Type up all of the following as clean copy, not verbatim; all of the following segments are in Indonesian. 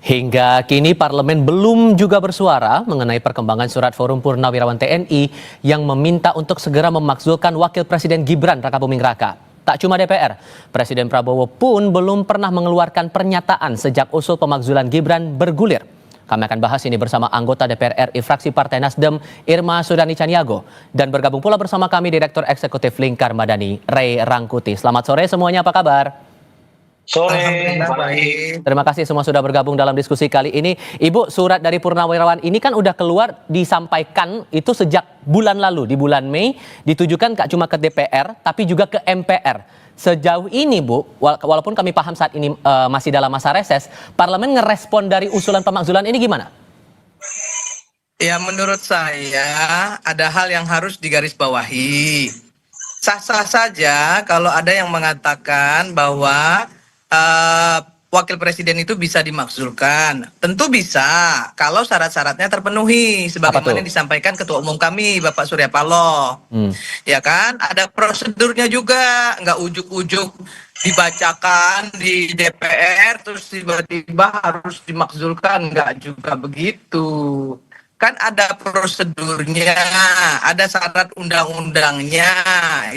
Hingga kini parlemen belum juga bersuara mengenai perkembangan surat Forum Purnawirawan TNI yang meminta untuk segera memakzulkan Wakil Presiden Gibran Rakabuming Raka. Tak cuma DPR, Presiden Prabowo pun belum pernah mengeluarkan pernyataan sejak usul pemakzulan Gibran bergulir. Kami akan bahas ini bersama anggota DPR RI fraksi Partai Nasdem Irma Sudani Caniago, dan bergabung pula bersama kami Direktur Eksekutif Lingkar Madani Ray Rangkuti. Selamat sore semuanya, apa kabar? Sore, baik. Terima kasih semua sudah bergabung dalam diskusi kali ini. Ibu, surat dari Purnawirawan ini kan udah keluar, disampaikan itu sejak bulan lalu, di bulan Mei, ditujukan gak cuma ke DPR, tapi juga ke MPR. Sejauh ini, Bu, walaupun kami paham saat ini masih dalam masa reses, parlemen ngerespon dari usulan pemakzulan ini gimana? Ya, menurut saya ada hal yang harus digarisbawahi. Sah-sah saja kalau ada yang mengatakan bahwa Wakil Presiden itu bisa dimakzulkan. Tentu bisa kalau syarat-syaratnya terpenuhi sebagaimana disampaikan Ketua Umum kami Bapak Surya Paloh. Ya kan, ada prosedurnya juga, nggak ujuk-ujuk dibacakan di DPR terus tiba-tiba harus dimakzulkan, nggak juga begitu. Kan ada prosedurnya, ada syarat undang-undangnya,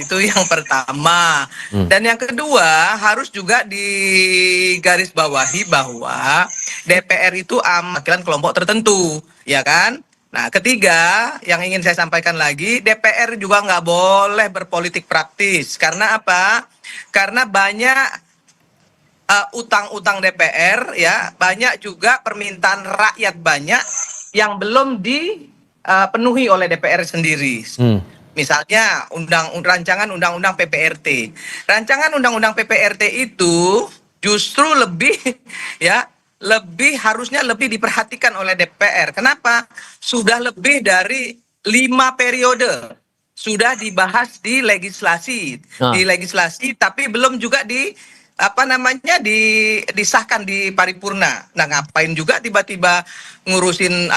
itu yang pertama. Dan yang kedua, harus juga digarisbawahi bahwa DPR itu mewakilkan kelompok tertentu, ya kan? Nah, ketiga, yang ingin saya sampaikan lagi, DPR juga nggak boleh berpolitik praktis. Karena apa? Karena banyak utang-utang DPR, ya, banyak juga permintaan rakyat banyak yang belum dipenuhi oleh DPR sendiri. Misalnya rancangan undang-undang PPRT. Rancangan undang-undang PPRT itu justru harusnya lebih diperhatikan oleh DPR. Kenapa? Sudah lebih dari 5 periode sudah dibahas di legislasi, tapi belum juga disahkan di paripurna. Nah, ngapain juga tiba-tiba ngurusin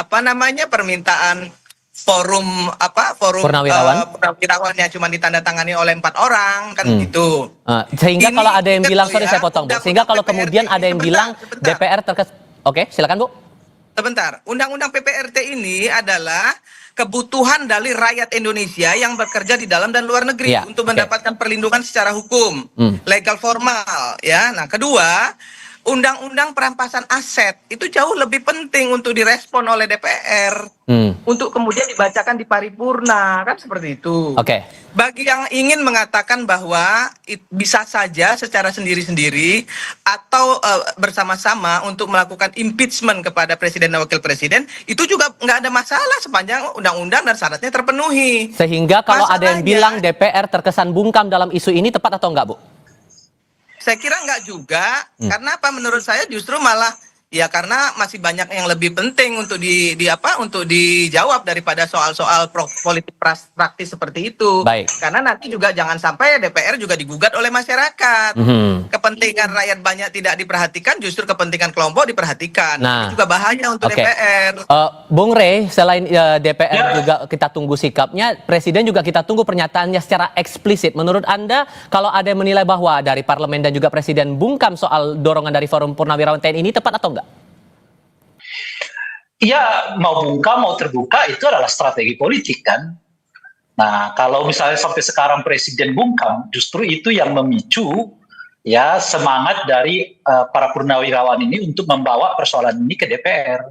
permintaan forum purnawirawannya cuma ditandatangani oleh 4 orang kan gitu. Sehingga kalau ada yang bilang, sorry saya potong, Bu. Sehingga kalau kemudian ada yang bilang DPR Oke, silakan, Bu. Sebentar, undang-undang PPRT ini adalah kebutuhan dari rakyat Indonesia yang bekerja di dalam dan luar negeri untuk mendapatkan perlindungan secara hukum, legal formal, ya. Nah, kedua, undang-undang perampasan aset itu jauh lebih penting untuk direspon oleh DPR, untuk kemudian dibacakan di paripurna, kan seperti itu. Bagi yang ingin mengatakan bahwa bisa saja secara sendiri-sendiri atau bersama-sama untuk melakukan impeachment kepada Presiden dan Wakil Presiden, itu juga nggak ada masalah sepanjang undang-undang dan syaratnya terpenuhi. Sehingga kalau ada yang bilang DPR terkesan bungkam dalam isu ini, tepat atau enggak, Bu? Saya kira enggak juga, karena apa? Menurut saya justru malah ya karena masih banyak yang lebih penting untuk untuk dijawab daripada soal-soal politik praktis seperti itu. Karena nanti juga jangan sampai DPR juga digugat oleh masyarakat. Kepentingan rakyat banyak tidak diperhatikan, justru kepentingan kelompok diperhatikan. Ini juga bahaya untuk DPR. Bung Rey, selain DPR juga kita tunggu sikapnya, Presiden juga kita tunggu pernyataannya secara eksplisit. Menurut Anda, kalau ada yang menilai bahwa dari Parlemen dan juga Presiden bungkam soal dorongan dari Forum Purnawirawan TNI ini, tepat atau enggak? Ya, mau bungkam mau terbuka itu adalah strategi politik kan. Nah, kalau misalnya sampai sekarang Presiden bungkam, justru itu yang memicu ya semangat dari para purnawirawan ini untuk membawa persoalan ini ke DPR.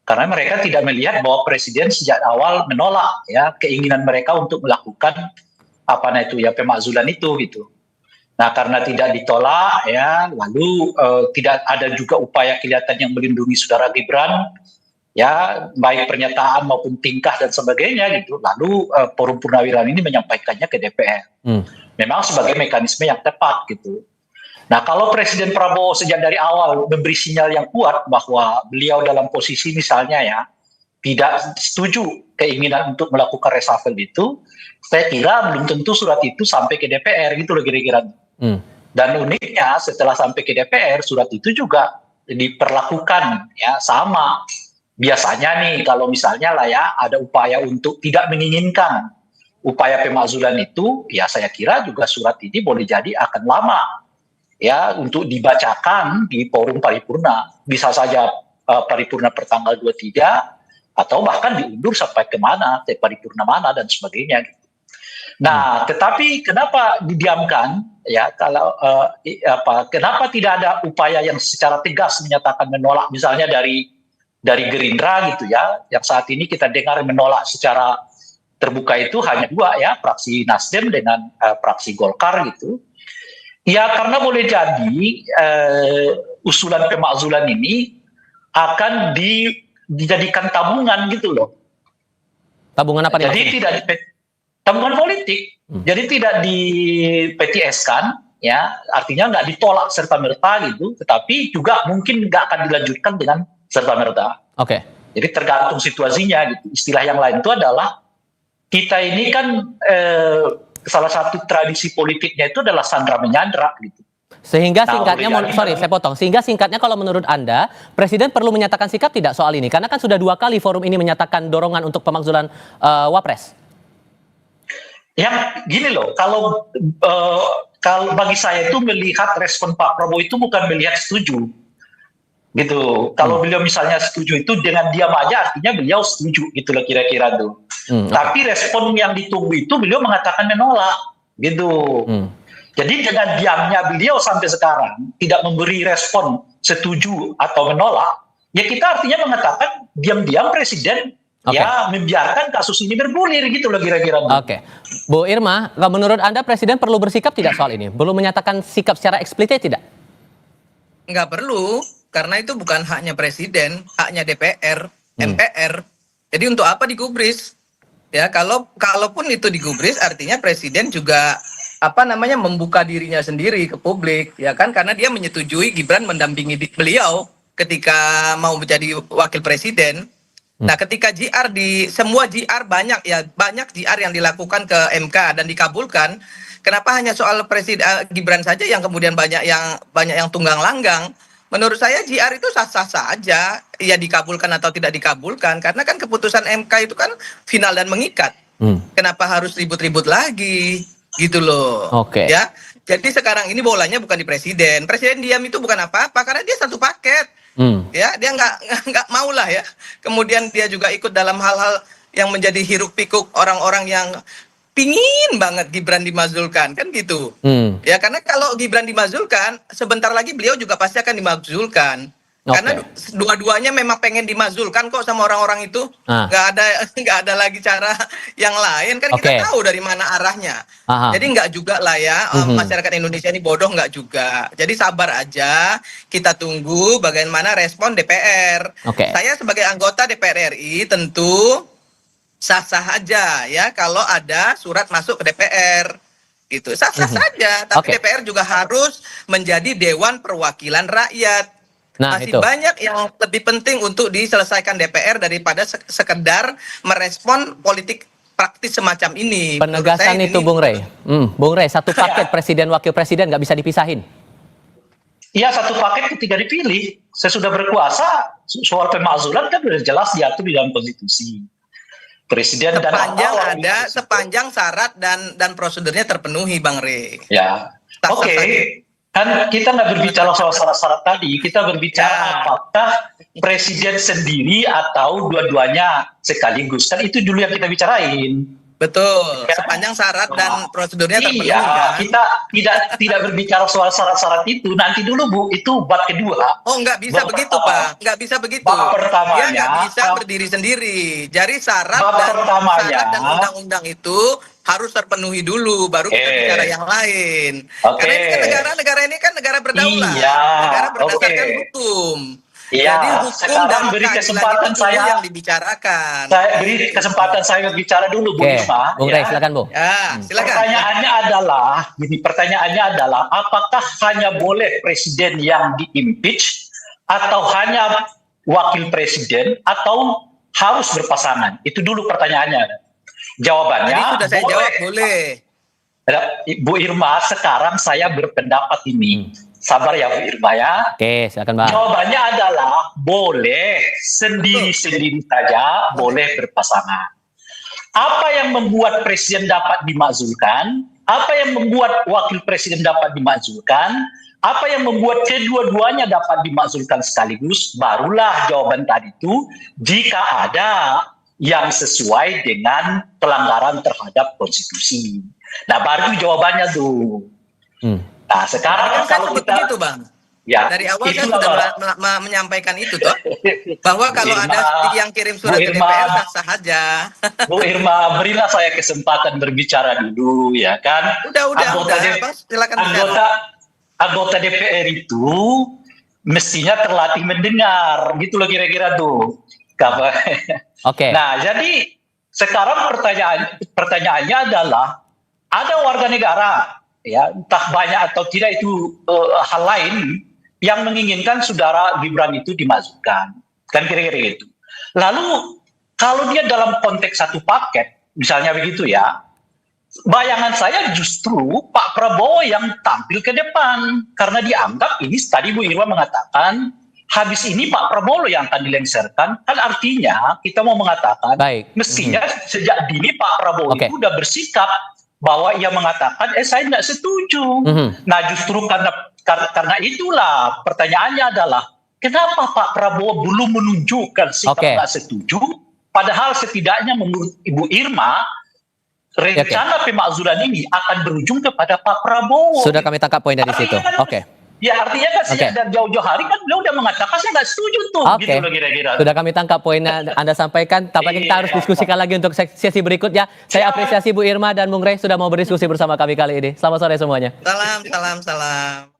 Karena mereka tidak melihat bahwa Presiden sejak awal menolak ya keinginan mereka untuk melakukan pemakzulan itu gitu. Nah, karena tidak ditolak ya, lalu tidak ada juga upaya kelihatan yang melindungi saudara Gibran, ya baik pernyataan maupun tingkah dan sebagainya gitu. Lalu Forum Purnawirawan ini menyampaikannya ke DPR. Memang sebagai mekanisme yang tepat gitu. Nah, kalau Presiden Prabowo sejak dari awal memberi sinyal yang kuat bahwa beliau dalam posisi misalnya ya tidak setuju keinginan untuk melakukan reshuffle itu, saya kira belum tentu surat itu sampai ke DPR gitu loh kira-kira. Dan uniknya setelah sampai ke DPR, surat itu juga diperlakukan ya sama. Biasanya nih kalau misalnya lah ya ada upaya untuk tidak menginginkan upaya pemakzulan itu, ya saya kira juga surat ini boleh jadi akan lama ya untuk dibacakan di forum paripurna. Bisa saja paripurna pertanggal 23 atau bahkan diundur sampai kemana, ke paripurna mana dan sebagainya. Nah, tetapi kenapa didiamkan? Ya, kalau kenapa tidak ada upaya yang secara tegas menyatakan menolak, misalnya dari Gerindra gitu ya, yang saat ini kita dengar menolak secara terbuka itu hanya dua ya, fraksi Nasdem dengan fraksi Golkar gitu. Ya, karena boleh jadi usulan pemakzulan ini akan dijadikan tabungan gitu loh. Tabungan apa nih? Jadi tidak tabungan politik. Jadi tidak di PTS-kan, ya, artinya nggak ditolak serta merta gitu, tetapi juga mungkin nggak akan dilanjutkan dengan serta merta. Oke. Jadi tergantung situasinya gitu. Istilah yang lain itu adalah kita ini kan salah satu tradisi politiknya itu adalah sandra menyandra gitu. Sehingga Nah, singkatnya, saya potong. Sehingga singkatnya kalau menurut Anda, Presiden perlu menyatakan sikap tidak soal ini? Karena kan sudah 2 kali forum ini menyatakan dorongan untuk pemakzulan Wapres. Yang gini loh, kalau bagi saya itu melihat respon Pak Prabowo itu bukan melihat setuju, gitu. Kalau beliau misalnya setuju itu dengan diam aja, artinya beliau setuju, gitu loh kira-kira tuh. Tapi respon yang ditunggu itu beliau mengatakan menolak, gitu. Jadi dengan diamnya beliau sampai sekarang tidak memberi respon setuju atau menolak, ya kita artinya mengatakan diam-diam Presiden ya membiarkan kasus ini bergulir gitu loh kira-kira. Oke. Bu Irma, menurut Anda Presiden perlu bersikap tidak soal ini? Belum menyatakan sikap secara eksplisit tidak? Nggak perlu, karena itu bukan haknya Presiden, haknya DPR, MPR. Jadi untuk apa digubris? Ya, kalaupun itu digubris, artinya Presiden juga membuka dirinya sendiri ke publik, ya kan? Karena dia menyetujui Gibran mendampingi beliau ketika mau menjadi wakil presiden. Nah, ketika semua GR banyak GR yang dilakukan ke MK dan dikabulkan. Kenapa hanya soal Gibran saja yang kemudian banyak yang tunggang langgang? Menurut saya GR itu sah-sah saja, ya dikabulkan atau tidak dikabulkan, karena kan keputusan MK itu kan final dan mengikat. Kenapa harus ribut-ribut lagi? Gitu loh. Ya. Jadi sekarang ini bolanya bukan di Presiden. Presiden diam itu bukan apa-apa karena dia satu paket. Ya, dia nggak mau lah ya. Kemudian dia juga ikut dalam hal-hal yang menjadi hiruk pikuk orang-orang yang pingin banget Gibran dimazulkan, kan gitu. Ya, karena kalau Gibran dimazulkan, sebentar lagi beliau juga pasti akan dimazulkan. Karena dua-duanya memang pengen dimazulkan kok sama orang-orang itu. Nggak ada lagi cara yang lain, kan kita tahu dari mana arahnya. Jadi nggak juga lah ya, masyarakat Indonesia ini bodoh nggak juga. Jadi sabar aja, kita tunggu bagaimana respon DPR. Saya sebagai anggota DPR RI tentu sah-sah aja ya kalau ada surat masuk ke DPR. Gitu, sah-sah saja. Tapi DPR juga harus menjadi Dewan Perwakilan Rakyat. Masih banyak yang lebih penting untuk diselesaikan DPR daripada sekedar merespon politik praktis semacam ini. Penegasan itu Bung Rey. Bung Rey, satu paket presiden wakil presiden nggak bisa dipisahin. Iya, satu paket ketika dipilih. Sesudah berkuasa, soal pemakzulan kan sudah jelas diatur di dalam konstitusi. Presiden sepanjang syarat dan prosedurnya terpenuhi, Bang Rey. Ya, oke. Kan kita nggak berbicara soal syarat-syarat tadi, kita berbicara apakah presiden sendiri atau dua-duanya sekaligus. Kan itu dulu yang kita bicarain. Betul, sepanjang syarat dan prosedurnya terpenuhi. Iya, kita tidak berbicara soal syarat-syarat itu. Nanti dulu Bu, itu bab kedua. Oh, nggak bisa begitu Pak, nggak bisa begitu. Bab pertamanya, dia nggak bisa berdiri sendiri. Jadi syarat dan undang-undang itu harus terpenuhi dulu, baru kita bicara yang lain. Karena ini kan negara ini kan negara berdaulat, negara berdasarkan hukum. Iya, jadi hukum dan beri kesempatan saya yang dibicarakan. Saya beri kesempatan saya berbicara dulu, Bu Irma. Bung Rey, silakan Bu. Ya, silakan. Pertanyaannya adalah, apakah hanya boleh presiden yang di-impeach atau hanya wakil presiden atau harus berpasangan? Itu dulu pertanyaannya. Jawabannya, tadi sudah saya jawab, boleh. Bu Irma, sekarang saya berpendapat ini. Sabar ya Bu Irma ya. Oke, silakan Bang. Jawabannya adalah boleh sendiri-sendiri saja, boleh berpasangan. Apa yang membuat presiden dapat dimakzulkan? Apa yang membuat wakil presiden dapat dimakzulkan? Apa yang membuat kedua-duanya dapat dimakzulkan sekaligus? Barulah jawaban tadi itu, jika ada yang sesuai dengan pelanggaran terhadap konstitusi. Nah, baru itu jawabannya tuh. Nah, sekarang Kan saya kalau sebut kita begitu, Bang. ya Dari awal kan itulah, sudah Bang. menyampaikan itu toh, bahwa kalau Irma, ada yang kirim surat Bu ke Irma, DPR sah-sah aja. Bu Irma, berilah saya kesempatan berbicara dulu, ya kan? Udah, Bang, silakan bicara. Anggota DPR itu mestinya terlatih mendengar, gitu loh kira-kira tuh. Oke. Nah, jadi sekarang pertanyaannya adalah ada warga negara, ya entah banyak atau tidak itu hal lain yang menginginkan saudara Gibran itu dimasukkan, kan kira-kira gitu. Lalu kalau dia dalam konteks satu paket, misalnya begitu ya, bayangan saya justru Pak Prabowo yang tampil ke depan karena dianggap ini tadi Bu Irma mengatakan habis ini Pak Prabowo yang akan dilengsarkan, kan artinya kita mau mengatakan mestinya sejak dini Pak Prabowo itu udah bersikap bahwa ia mengatakan saya tidak setuju. Nah justru karena itulah pertanyaannya adalah kenapa Pak Prabowo belum menunjukkan sikap tidak setuju, padahal setidaknya menurut Ibu Irma rencana pemakzulan ini akan berujung kepada Pak Prabowo. Sudah kami tangkap poin dari situ. Ya artinya kan sejak dari jauh-jauh hari kan beliau udah mengatakan saya nggak setuju tuh. Gitu loh kira-kira. Sudah kami tangkap poin yang Anda sampaikan. Tampaknya kita harus diskusikan lagi untuk sesi berikutnya. Saya apresiasi Bu Irma dan Bung Rey sudah mau berdiskusi bersama kami kali ini. Selamat sore semuanya. Salam.